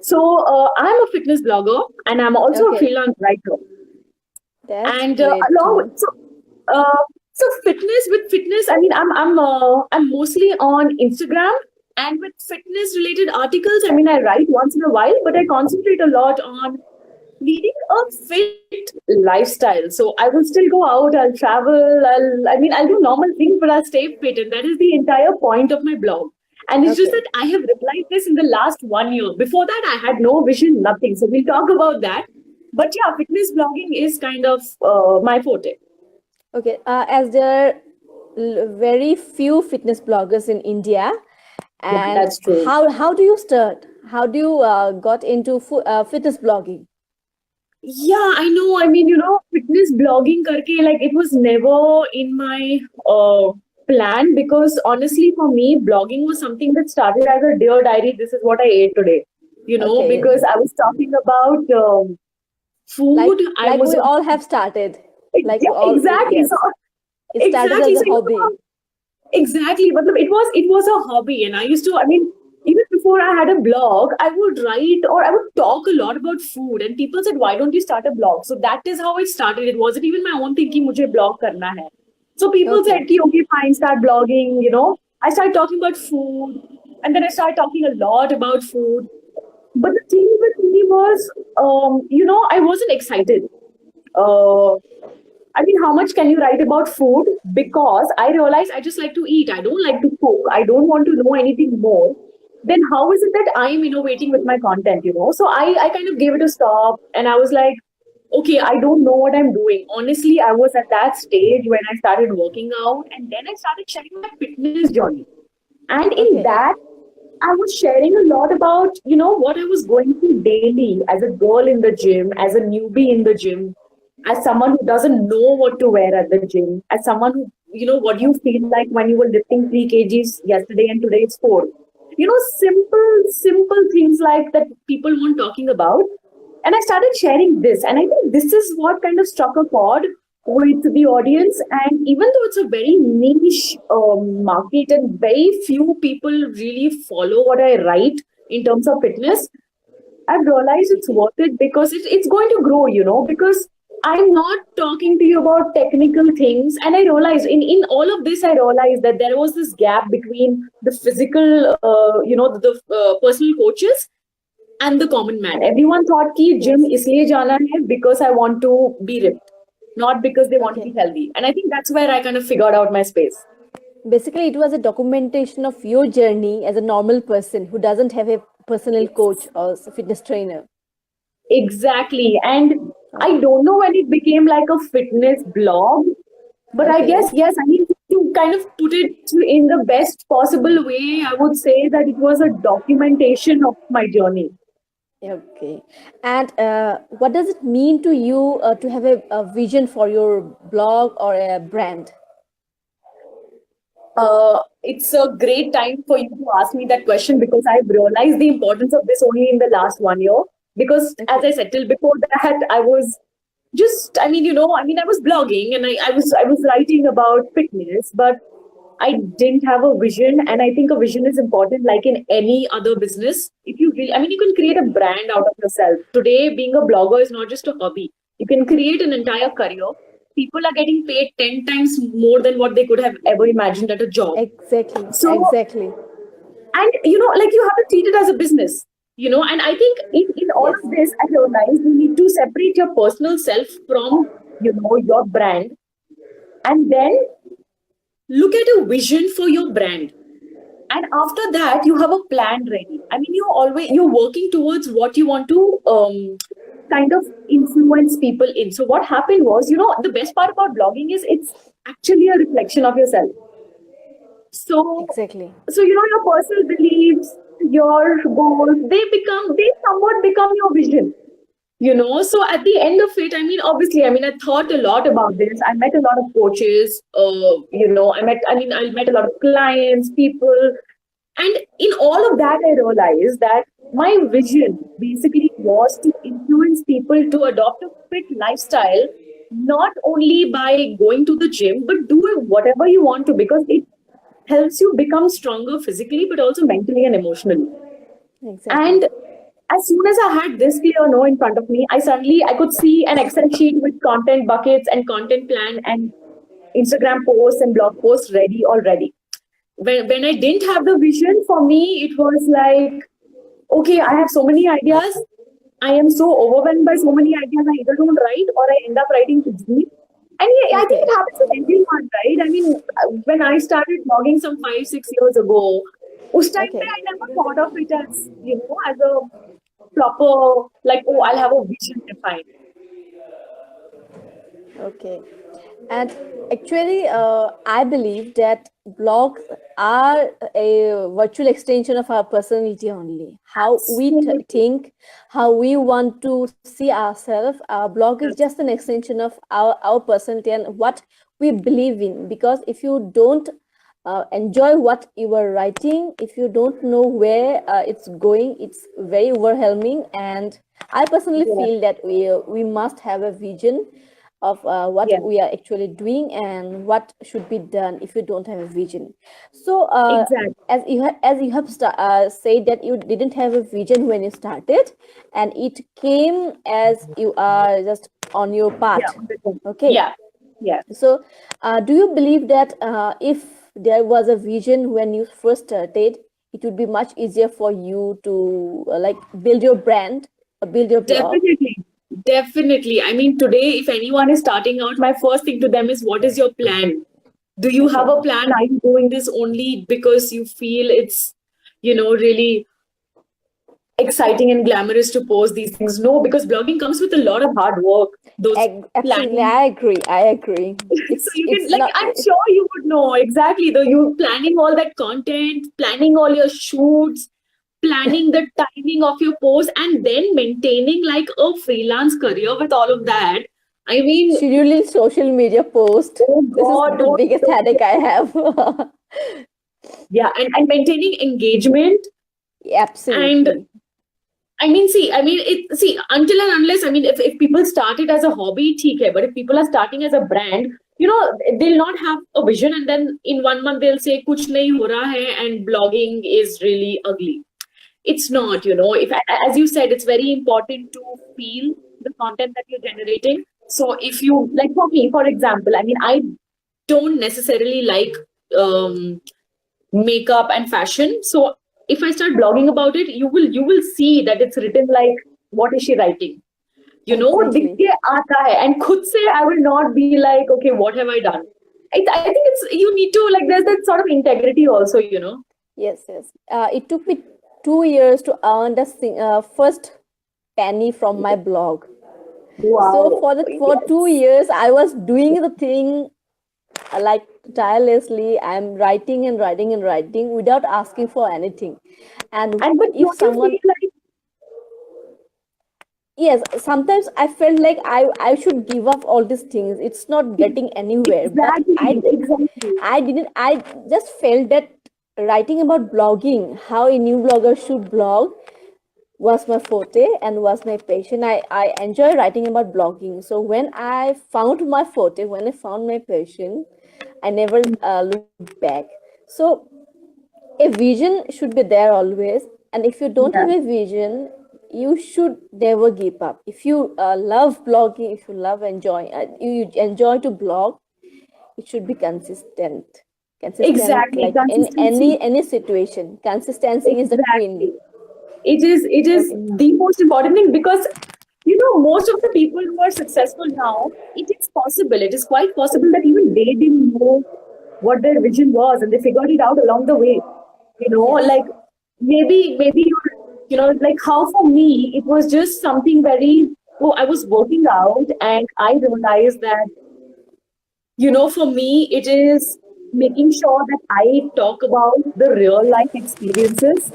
So I'm a fitness blogger and I'm also a Okay, freelance writer. that's And great to along know. with uh, so fitness. I mean, I'm mostly on Instagram, and with fitness related articles. I mean, I write once in a while, but I concentrate a lot on leading a fit lifestyle. So I will still go out, I'll travel, I'll do normal things, but I'll stay fit. And that is the entire point of my blog. And it's just Okay. that I have replied this in the last 1 year. Before that, I had no vision, nothing. So we'll talk about that. But yeah, fitness blogging is kind of my forte. Okay, as there are very few fitness bloggers in India, Yeah, and that's true. how do you start? How do you got into fitness blogging? Yeah, I know. I mean, fitness blogging karke, like it was never in my plan because honestly, for me, blogging was something that started as a dear diary. This is what I ate today. Okay, Because I was talking about food. I like was we all have started, like we yeah, all exactly. So yes, it started exactly. as a So hobby. exactly, but it was a hobby, and I used to. I mean, even before I had a blog, I would write or I would talk a lot about food, and people said, "Why don't you start a blog?" So that is how it started. It wasn't even my own thinking. मुझे blog करना है. So people Okay, said, "Ki, okay, fine, start blogging." I started talking about food, and then I started talking a lot about food. But the thing with me was, I wasn't excited. Uh, I mean, how much can you write about food? Because I realize I just like to eat. I don't like to cook. I don't want to know anything more. Then how is it that I'm innovating with my content? So I kind of gave it a stop and I was like, okay, I don't know what I'm doing. Honestly, I was at that stage when I started working out and then I started sharing my fitness journey. And in okay, that, I was sharing a lot about, what I was going through daily as a girl in the gym, as a newbie in the gym, as someone who doesn't know what to wear at the gym, as someone who, what you feel like when you were lifting 3 kgs yesterday and today it's 4. Simple things like that people weren't talking about. And I started sharing this. And I think this is what kind of struck a chord with the audience. And even though it's a very niche market and very few people really follow what I write in terms of fitness, I've realized it's okay. worth it because it's going to grow, because I'm not talking to you about technical things. And I realized in all of this, I realized that there was this gap between the physical, the personal coaches and the common man. Everyone thought कि gym Yes. इसलिए जाना है because I want to be ripped, not because they want to Okay. be healthy. And I think that's where I kind of figured out my space. Basically, it was a documentation of your journey as a normal person who doesn't have a personal coach or fitness trainer. Exactly. And I Okay. don't know when it became like a fitness blog, but I Okay. guess, yes, I mean, to kind of put it in the best possible way, I would say that it was a documentation of my journey. Okay. And what does it mean to you to have a vision for your blog or a brand? It's a great time for you to ask me that question because I've realized the importance of this only in the last 1 year. Because as Okay. I said, till before that, I was just, I was blogging and I was writing about fitness, but I didn't have a vision. And I think a vision is important, like in any other business. If you really, I mean, you can create a brand out of yourself. Today, being a blogger is not just a hobby. You can create an entire career. People are getting paid 10 times more than what they could have ever imagined at a job. Exactly. So, Exactly. and like you have to treat it as a business. And I think in all Yes. of this, I realized you need to separate your personal self from, your brand. And then look at a vision for your brand. And after that, you have a plan ready. I mean, you're working towards what you want to kind of influence people in. So what happened was, the best part about blogging is it's actually a reflection of yourself. So, Exactly. your personal beliefs, your goals, they somewhat become your vision. So at the end of it, I mean, obviously, I mean, I thought a lot about this. I met a lot of coaches, I met a lot of clients, people. And in all of that, I realized that my vision basically was to influence people to adopt a fit lifestyle, not only by going to the gym, but do whatever you want to because it helps you become stronger physically, but also mentally and emotionally. Exactly. And as soon as I had this clear no in front of me, I could see an Excel sheet with content buckets and content plan and Instagram posts and blog posts ready already. When I didn't have the vision, for me, it was like, okay, I have so many ideas. I am so overwhelmed by so many ideas. I either don't write or I end up writing to sleep. And yeah, I think Okay. it happens with everyone, right? I mean, when I started blogging some 5, 6 years ago, उस time पे Okay. I never thought of it as, as a proper, like, oh, I'll have a vision defined. Okay. And actually, I believe that blogs are a virtual extension of our personality only. How we Absolutely. think, how we want to see ourselves. Our blog is just an extension of our personality and what we believe in. Because if you don't enjoy what you are writing, if you don't know where it's going, it's very overwhelming. And I personally Yeah. feel that we must have a vision of what Yeah. we are actually doing and what should be done if you don't have a vision. So Exactly. as you have said that you didn't have a vision when you started, and it came as you are just on your Yeah. path. Okay. Yeah. Yeah. So do you believe that if there was a vision when you first started, it would be much easier for you to like build your brand or build your blog? Definitely. Definitely. I mean, today, if anyone is starting out, my first thing to them is, what is your plan? Do you have Okay. a plan? Are you doing this only because you feel it's, really exciting and glamorous to post these things? No, because blogging comes with a lot of hard work. Those Absolutely, planning. I agree. I agree. So you can, It's like, not. I'm sure you would know exactly, though, you planning all that content, planning all your shoots, planning the timing of your post, and then maintaining like a freelance career with all of that. I mean, Scheduling social media post. oh This is God, the biggest headache I have. yeah, and maintaining engagement. And Absolutely. until and unless, if people start it as a hobby, theek hai, but if people are starting as a brand, they'll not have a vision, and then in 1 month they'll say, kuch nahi ho raha hai, and blogging is really ugly. It's not, if, as you said, it's very important to feel the content that you're generating. So if you, like, for me, for example, I don't necessarily like um, makeup and fashion. So if I start blogging about it, you will see that it's written like, what is she writing? दिख Exactly. के आता है, and खुद से I will not be like, okay, what have I done? I think it's, you need to, like, there's that sort of integrity also. Yes, yes. It took me 2 years to earn the first penny from my blog. So Wow. for two Yes. years, I was doing the thing like tirelessly. I'm writing and writing and writing without asking for anything. And And but if don't you someone, feel like, yes, sometimes I felt like I should give up all these things. It's not getting anywhere. But exactly, exactly. I just felt that writing about blogging, how a new blogger should blog, was my forte and was my passion. I enjoy writing about blogging. So when I found my forte, when I found my passion, I never looked back. So a vision should be there always. And if you don't Yeah. have a vision, you should never give up. If you love blogging, if you love you enjoy to blog, it should be consistent Exactly. like in Consistency. any situation. Consistency is the queen. Exactly. It is Okay. the most important thing, because most of the people who are successful now, it is possible. It is quite possible that even they didn't know what their vision was, and they figured it out along the way. Yes. Like, maybe like, how for me it was just something very. Oh, I was working out and I realized that, for me, it is making sure that I talk about the real life experiences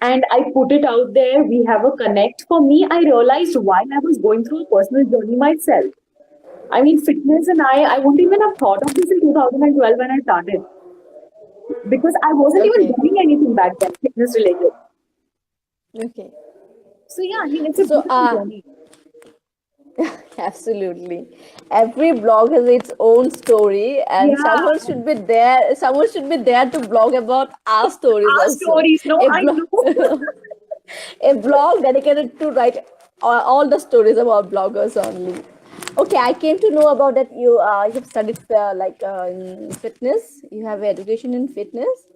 and I put it out there. We have a connect. For me, I realized while I was going through a personal journey myself. Fitness, and I wouldn't even have thought of this in 2012 when I started, because I wasn't even Okay. doing anything back then, fitness related. Okay. So yeah, it's a So beautiful journey. absolutely. Every blog has its own story, and Yeah, someone should be there. Someone should be there to blog about our stories our also. stories. No, A I blog, know. a blog dedicated to write all the stories about bloggers only. Okay, I came to know about that you have studied in fitness. You have education in fitness,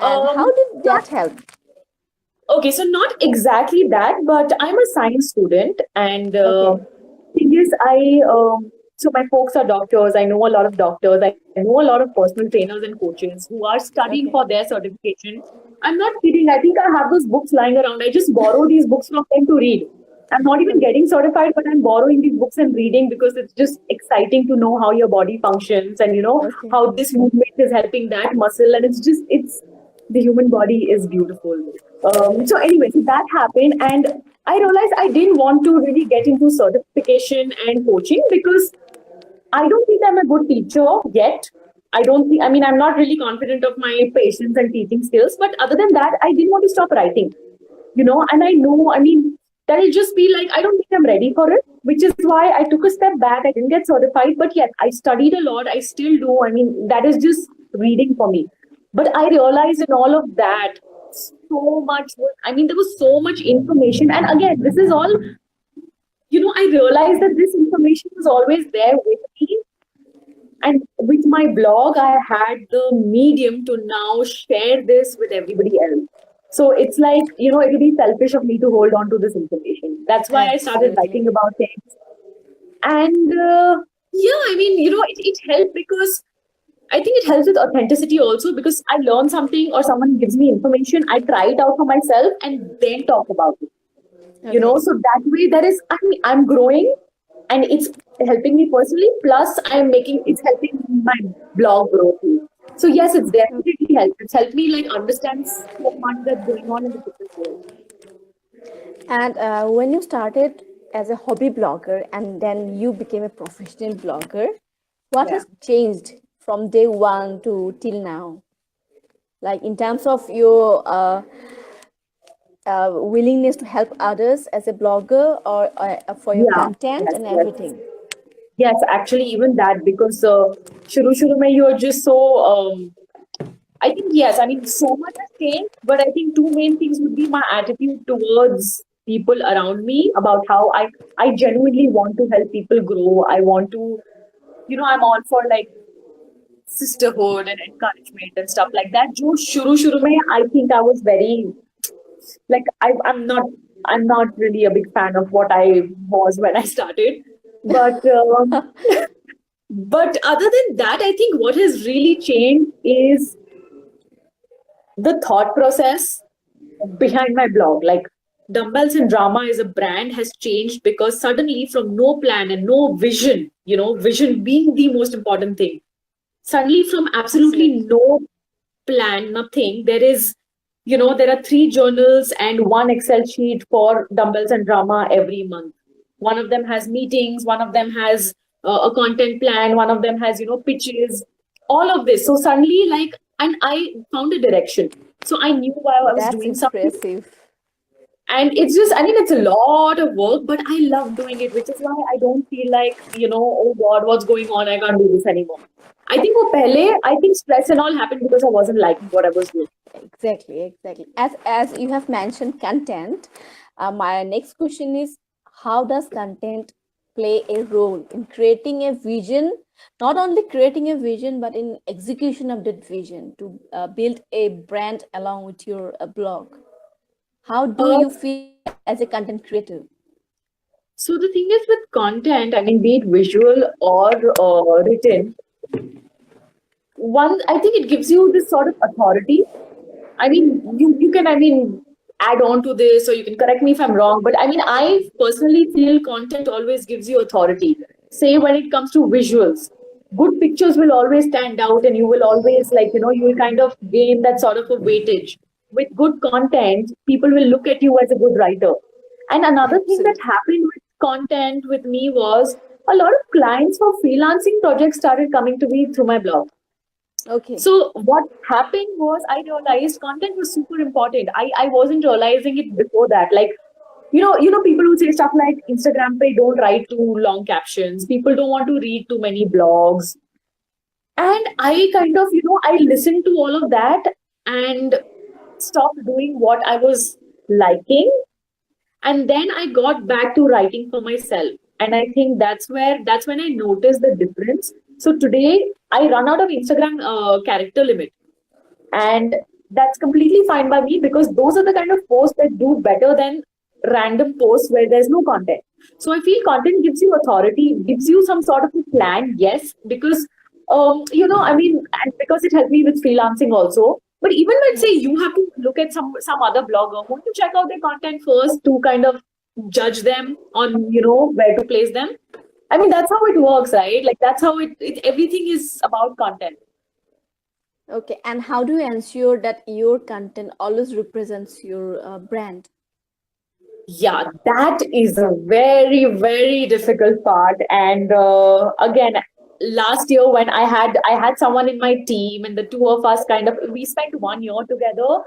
and how did Not that help? okay, so not exactly that, but I'm a science student, and Okay, thing is, so my folks are doctors. I know a lot of doctors. I know a lot of personal trainers and coaches who are studying for okay, their certification. I'm not kidding. I think I have those books lying around. I just borrow these books from them to read. I'm not even okay, getting certified, but I'm borrowing these books and reading because it's just exciting to know how your body functions and okay. how this movement is helping that muscle. And it's the human body is beautiful. So anyway, so that happened, and I realized I didn't want to really get into certification and coaching because I don't think I'm a good teacher yet. I don't think, I mean, I'm not really confident of my patience and teaching skills. But other than that, I didn't want to stop writing, and I know, I mean, that'll just be like, I don't think I'm ready for it, which is why I took a step back. I didn't get certified, but yes, I studied a lot. I still do. I mean, that is just reading for me. But I realized in all of that, so much, I mean, there was so much information. And again, this is all, I realized that this information was always there with me. And with my blog, I had the medium to now share this with everybody else. So it's like, it'll be selfish of me to hold on to this information. That's why I started writing Absolutely. about things. And yeah, I mean, it helped because I think it helps with authenticity also because I learn something or someone gives me information, I try it out for myself and then talk about it. Okay. So that way there is, I mean, I'm growing and it's helping me personally, plus it's helping my blog grow too. So yes, it's definitely helped. It's helped me like understand so much that's going on in the fitness world. And when you started as a hobby blogger and then you became a professional blogger, what Yeah. has changed from day one to till now? Like in terms of your willingness to help others as a blogger or for your Yeah. content Yes, and yes. everything. Yes, actually even that because shuru mein you're just so I think yes, I mean so much has changed, but I think two main things would be my attitude towards people around me about how I genuinely want to help people grow. I want to, I'm all for like sisterhood and encouragement and stuff like that. Jo shuru mein, I think I was very like I'm not really a big fan of what I was when I started, but but other than that, I think what has really changed is the thought process behind my blog. Like Dumbbells and Drama as a brand has changed because suddenly from no plan and no vision, vision being the most important thing, suddenly from absolutely Absolutely. no plan, nothing, there are three journals and one Excel sheet for Dumbbells and Drama every month. One of them has meetings, one of them has a content plan, one of them has, pitches, all of this. So suddenly, like, and I found a direction. So I knew why I was That's doing something. impressive. And it's just, I mean, it's a lot of work, but I love doing it, which is why I don't feel like, oh God, what's going on? I can't do this anymore. I think for Pehle, I think stress and all happened because I wasn't liking what I was doing. Exactly, exactly. As you have mentioned content, my next question is how does content play a role in creating a vision, not only creating a vision but in execution of that vision to build a brand along with your blog? How do Uh, you feel as a content creator? so the thing is with content, I mean, be it visual or written, one, I think it gives you this sort of authority. I mean, you can, I mean, add on to this, or you can correct me if I'm wrong. But I mean, I personally feel content always gives you authority. Say when it comes to visuals, good pictures will always stand out, and you will always like, you will kind of gain that sort of a weightage. With good content, people will look at you as a good writer. And another thing that Absolutely. happened with content with me was a lot of clients for freelancing projects started coming to me through my blog. Okay. So what happened was I realized content was super important. I wasn't realizing it before that. Like, people who say stuff like Instagram pay don't write too long captions. People don't want to read too many blogs. And I kind of, I listened to all of that and stopped doing what I was. liking, and then I got back to writing for myself. And I think that's when I noticed the difference. So today I run out of Instagram character limit, and that's completely fine by me, because those are the kind of posts that do better than random posts where there's no content. So I feel content gives you authority, gives you some sort of a plan, yes, because I mean, and because it helped me with freelancing also. But even let's say Yes. you have to look at some other blogger, won't you check out their content first to kind of judge them on where to place them? I mean, that's how it works, right? Like that's how it everything is about content. Okay, and how do you ensure that your content always represents your brand? Yeah, that is a very, very difficult part. And again, last year when I had someone in my team, and the two of us kind of we spent 1 year together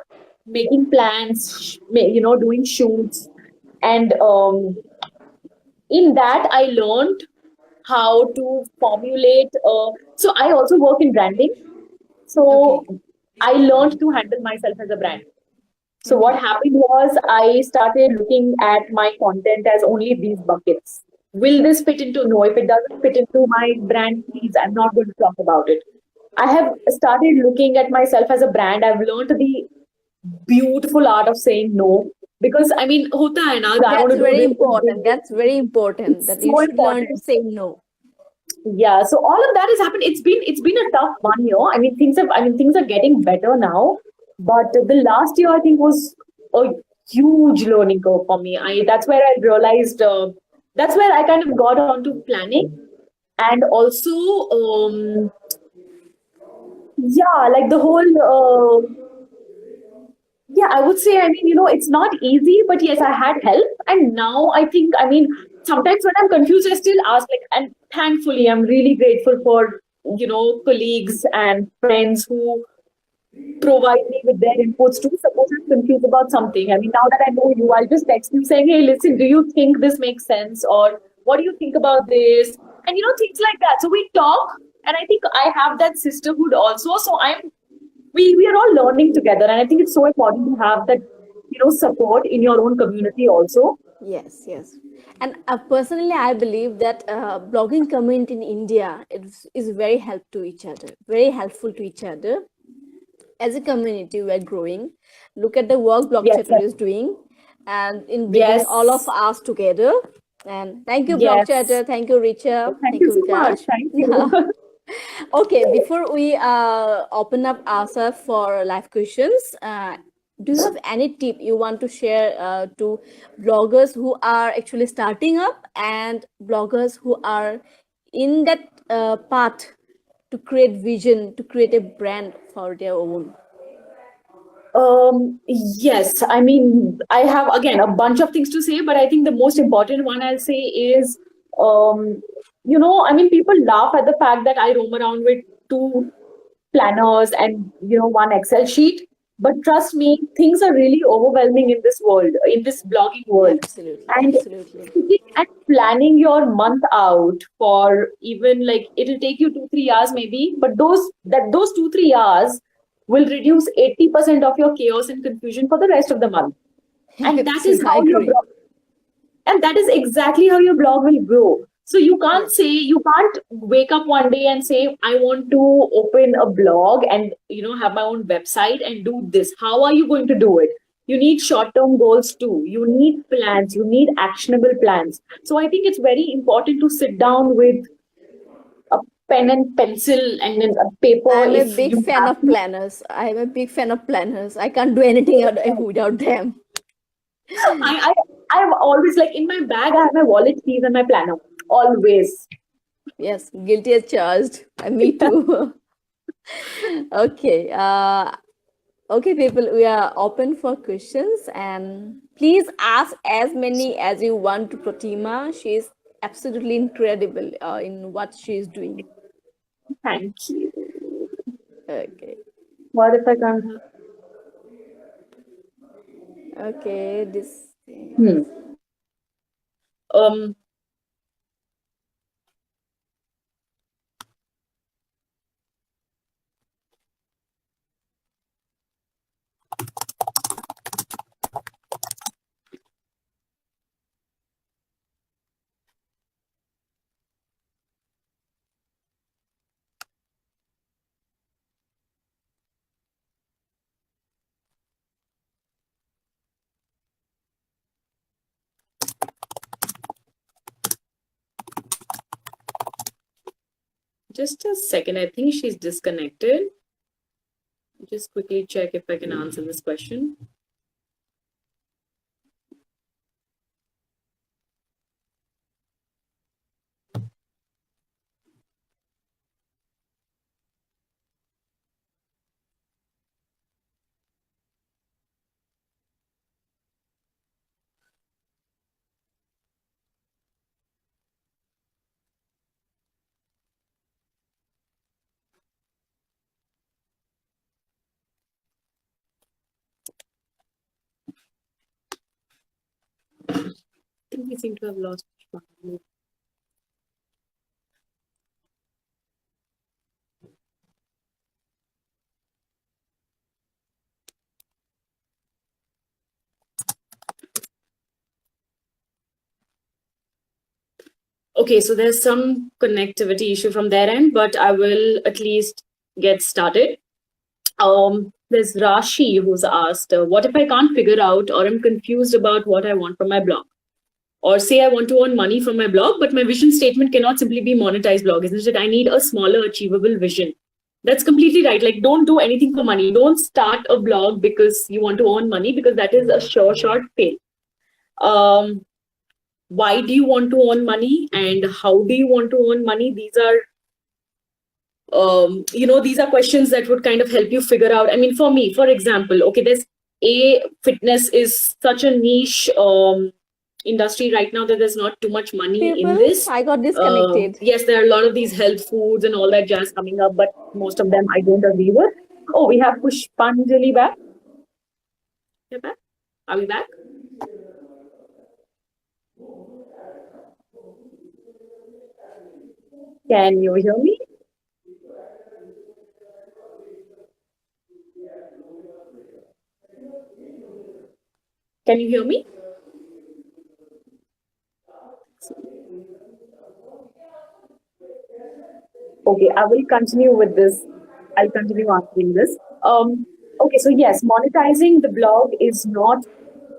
making plans, doing shoots, and in that I learned how to formulate. So I also work in branding, Okay. so I learned to handle myself as a brand. So what Mm-hmm. happened was I started looking at my content as only these buckets. Will this fit into? No. If it doesn't fit into my brand, please, I'm not going to talk about it. I have started looking at myself as a brand. I've learned the beautiful art of saying no, because I mean, hota hai na, I want That's to do very this. important. That's very important It's that you so should learn to important. say no. Yeah, so all of that has happened. It's been a tough 1 year. I mean things are getting better now, but the last year I think was a huge learning curve for me. I That's where I realized, that's where I kind of got onto planning, and also yeah, like the whole yeah, I would say, I mean, it's not easy, but yes, I had help. And now I think, I mean, sometimes when I'm confused, I still ask, like, and thankfully, I'm really grateful for, colleagues and friends who provide me with their inputs too. Suppose I'm confused about something. I mean, now that I know you, I'll just text you saying, hey, listen, do you think this makes sense? Or what do you think about this? And, things like that. So we talk. And I think I have that sisterhood also. So we are all learning together. And I think it's so important to have that, support in your own community also. Yes, yes. And personally, I believe that blogging community in India is very very helpful to each other. As a community, we're growing. Look at the work Yes, Blogchatter is doing, and in bringing all of yes, us together. And thank you, yes. Blogchatter. Thank you, Richa. Thank Thank you you, so much. Vikas. Thank you. Okay, before we open up ourselves for live questions, do you have any tip you want to share to bloggers who are actually starting up and bloggers who are in that path to create vision, to create a brand for their own? Yes, I mean, I have again a bunch of things to say, but I think the most important one I'll say is, I mean, people laugh at the fact that I roam around with two planners and one Excel sheet. But trust me, things are really overwhelming in this world, in this blogging world. Absolutely, And absolutely. sitting and planning your month out for, even like, it'll take you 2 3 hours maybe, but those 2 3 hours will reduce 80% of your chaos and confusion for the rest of the month. And that is Absolutely, I how your agree. blog and that is exactly how your blog will grow. So Yes. you can't wake up one day and say, I want to open a blog and have my own website and do this. How are you going to do it? You need short term goals too. You need plans. You need actionable plans. So I think it's very important to sit down with a pen and pencil and then a paper I'm a if big you fan have of planners. I'm a big fan of planners. I can't do anything to. without them. I, I I've always, like, in my bag I have my wallet, keys, and my planner. Always. Yes, guilty as charged. Me too. Okay. Okay, people, we are open for questions and please ask as many as you want to Protima. She is absolutely incredible in what she is doing. Thank you. Okay. What if I can't have? Okay. This. Hmm. Um. Just a second. I think she's disconnected. Just quickly check if I can answer this question. I think we seem to have lost Pushpanjali. Okay, so there's some connectivity issue from their end, but I will at least get started. There's Rashi who's asked, what if I can't figure out or I'm confused about what I want from my blog? Or say I want to earn money from my blog, but my vision statement cannot simply be monetized blog, isn't it? I need a smaller, achievable vision. That's completely right. Like, don't do anything for money. Don't start a blog because you want to earn money, because that is a sure shot fail. Why do you want to earn money and how do you want to earn money? These are these are questions that would kind of help you figure out. I mean, for me, for example, okay, fitness is such a niche industry right now that there's not too much money in this. I got disconnected. Yes, there are a lot of these health foods and all that jazz coming up, but most of them I don't agree with. Oh, we have Pushpanjali back. You're back? Are we back? Can you hear me? Can you hear me? Okay, I will continue with this. I'll continue answering this. Okay, so yes, monetizing the blog is not,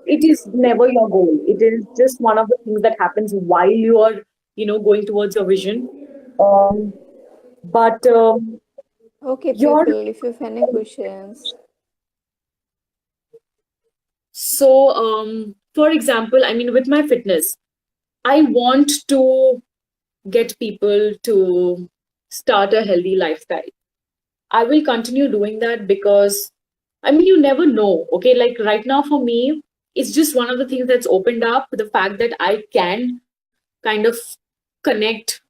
it is never your goal. It is just one of the things that happens while you are, going towards your vision. But okay, people, if you have any questions. So, for example, I mean, with my fitness, I want to get people to start a healthy lifestyle. I will continue doing that because, I mean, you never know. Okay, like right now for me, it's just one of the things that's opened up. The fact that I can kind of connect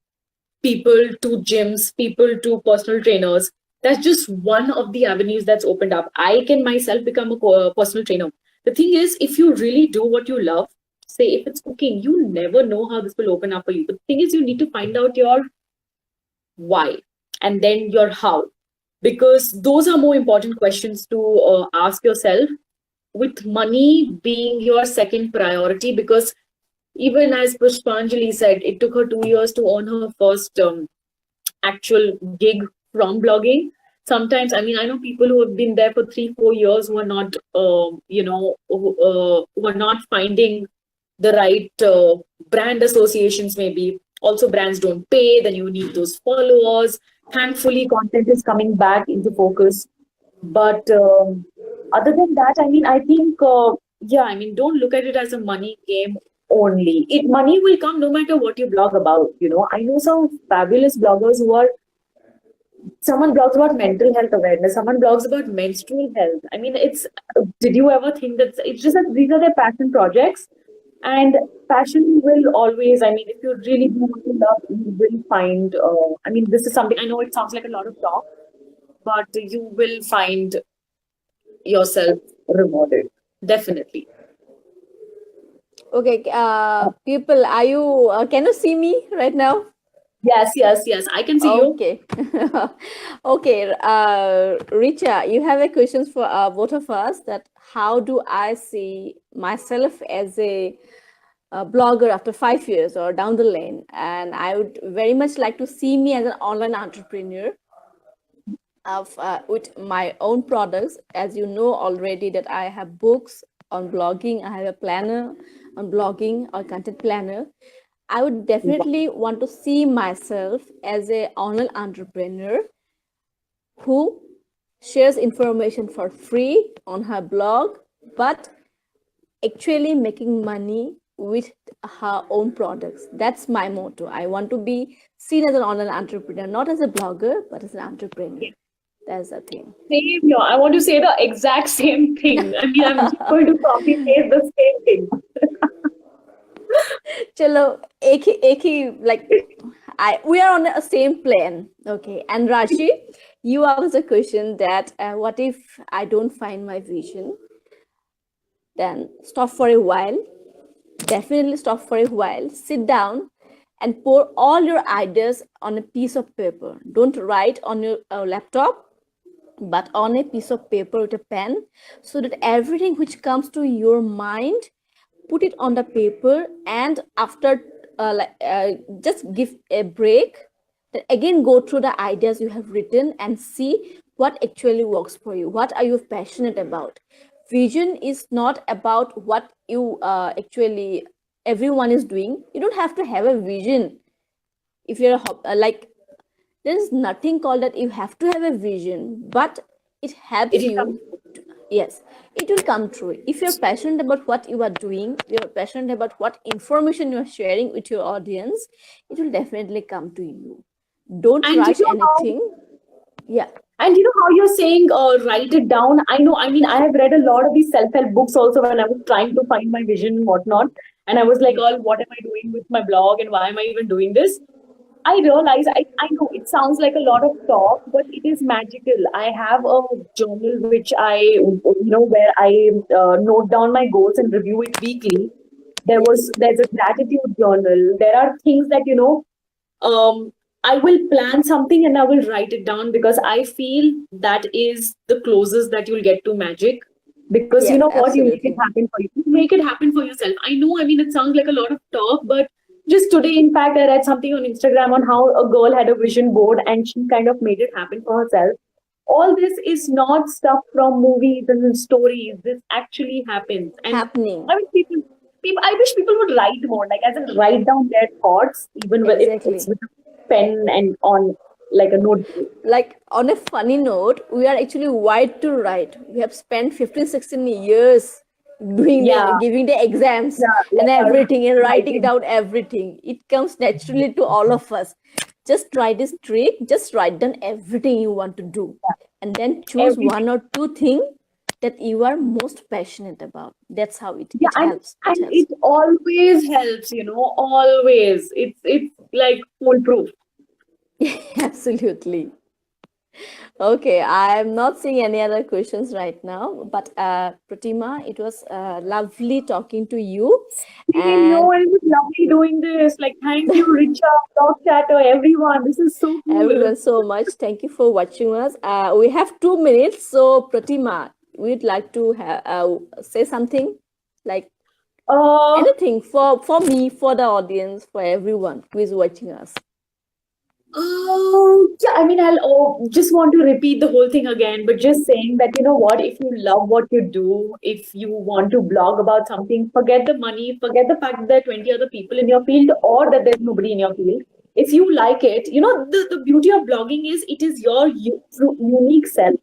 people to gyms, people to personal trainers. That's just one of the avenues that's opened up. I can myself become a personal trainer. The thing is, if you really do what you love, say if it's cooking, you never know how this will open up for you. But the thing is, you need to find out your why and then your how, because those are more important questions to ask yourself, with money being your second priority. Because even as Pushpanjali said, it took her 2 years to earn her first actual gig from blogging. Sometimes, I mean, I know people who have been there for 3-4 years who are not, who are not finding the right brand associations, maybe. Also, brands don't pay, then you need those followers. Thankfully, content is coming back into focus. But other than that, I mean, I think, yeah, I mean, don't look at it as a money game only. Money will come no matter what you blog about. I know some fabulous bloggers who are, someone blogs about mental health awareness, someone blogs about menstrual health. I mean, did you ever think that it's just that these are their passion projects? And passion will always, I mean, if you really do what you love, you will find, I mean, this is something, I know it sounds like a lot of talk, but you will find yourself rewarded. Definitely. Okay, people, are you, can you see me right now? Yes, I can see you. Okay. Okay, Richa, you have a question for both of us, that how do I see myself as a blogger after 5 years or down the lane? And I would very much like to see me as an online entrepreneur of with my own products. As you know already that I have books on blogging, I have a planner on blogging or content planner. I would definitely want to see myself as a online entrepreneur who shares information for free on her blog, but actually making money with her own products. That's my motto. I want to be seen as an online entrepreneur, not as a blogger, but as an entrepreneur. That's the thing. Same here. I want to say the exact same thing. I mean, I'm just going to copy paste the same thing. Chalo, like we are on the same plane. Okay. And Rashi, you asked a question that what if I don't find my vision? Then stop for a while. Definitely stop for a while. Sit down and pour all your ideas on a piece of paper. Don't write on your laptop, but on a piece of paper with a pen, so that everything which comes to your mind, put it on the paper, and after just give a break, then again go through the ideas you have written and see what actually works for you. What are you passionate about? Vision is not about what you actually everyone is doing. You don't have to have a vision if you're like, there's nothing called that you have to have a vision, but it helps It is you. Yes, it will come true. If you're passionate about what you are doing, you're passionate about what information you're sharing with your audience, it will definitely come to you. Don't and rush anything. Yeah. And you know how you're saying, write it down. I know. I mean, I have read a lot of these self-help books also when I was trying to find my vision and whatnot. And I was like, oh, what am I doing with my blog and why am I even doing this? I realize, I know it sounds like a lot of talk, but it is magical. I have a journal which where I note down my goals and review it weekly. There's a gratitude journal. There are things that, I will plan something and I will write it down because I feel that is the closest that you'll get to magic. Because you Yes, know what, you make it absolutely. happen for you. You make it happen for yourself. I know, I mean, it sounds like a lot of talk, but just today, in fact, I read something on Instagram on how a girl had a vision board and she kind of made it happen for herself. All this is not stuff from movies and stories. This actually happens. And Happening. I mean, I wish people would write more, like as in write down their thoughts, even if it's Exactly. with a pen and on like a notebook. Like, on a funny note, we are actually wired to write. We have spent 15, 16 years doing Yeah, the giving the exams yeah, and like everything and writing writing. down everything. It comes naturally to all of us. Just try this trick. Just write down everything you want to do, and then choose Everything. one or two things that you are most passionate about. That's how Yeah, it helps. It and helps. it always helps, always. It's like foolproof. Absolutely. Okay, I'm not seeing any other questions right now, but Pratima, it was lovely talking to you, Same, and it was lovely doing this. Like, thank you, Richa, Blogchatter, everyone. This is so cool. everyone so much. Thank you for watching us. We have 2 minutes, so Pratima, we'd like to say something, like Uh, anything for me, for the audience, for everyone who is watching us. yeah, I mean, I'll just want to repeat the whole thing again, but just saying that, you know what, if you love what you do, if you want to blog about something, forget the money, forget the fact that there are 20 other people in your field or that there's nobody in your field. If you like it, the beauty of blogging is it is your unique self.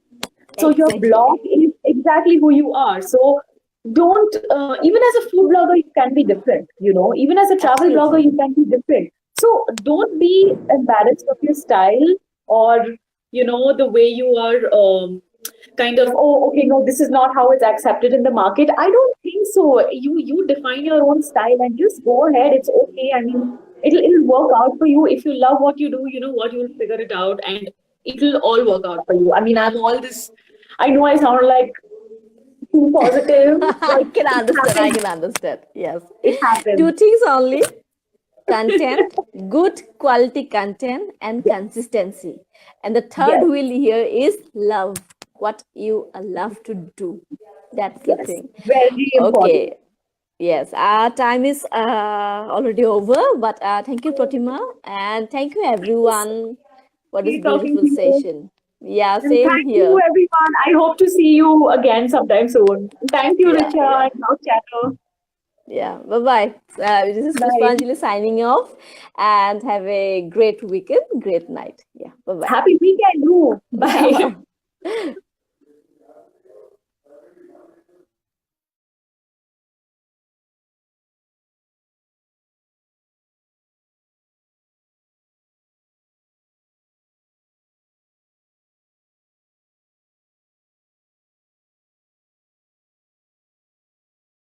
So your Exactly. blog is exactly who you are. So don't, even as a food blogger, you can be different, even as a travel blogger, Absolutely. you can be different. So don't be embarrassed of your style or, the way you are kind of, oh, okay, no, this is not how it's accepted in the market. I don't think so. You define your own style and just go ahead. It's okay. I mean, it'll work out for you. If you love what you do, you know what, you'll figure it out and it'll all work out for you. I mean, I'm all this, I know I sound like too positive, but I can it understand. I happens. can understand. Yes. It Two happens. things only: content, good quality content, and consistency. And the third Yes, wheel here is love. What you love to do. That's the yes. thing. Very important. Okay. Yes, our time is already over, but thank you, Protima, and thank you, everyone, for this Great talking beautiful to you. session. Yeah, And same thank you, here. everyone. I hope to see you again sometime soon. Thank you, Yeah, Richa yeah. and House Chatter. Yeah. Bye-bye. This is Bye. Puspanjalee signing off, and have a great weekend, great night. Yeah. Bye-bye. Happy weekend. Bye.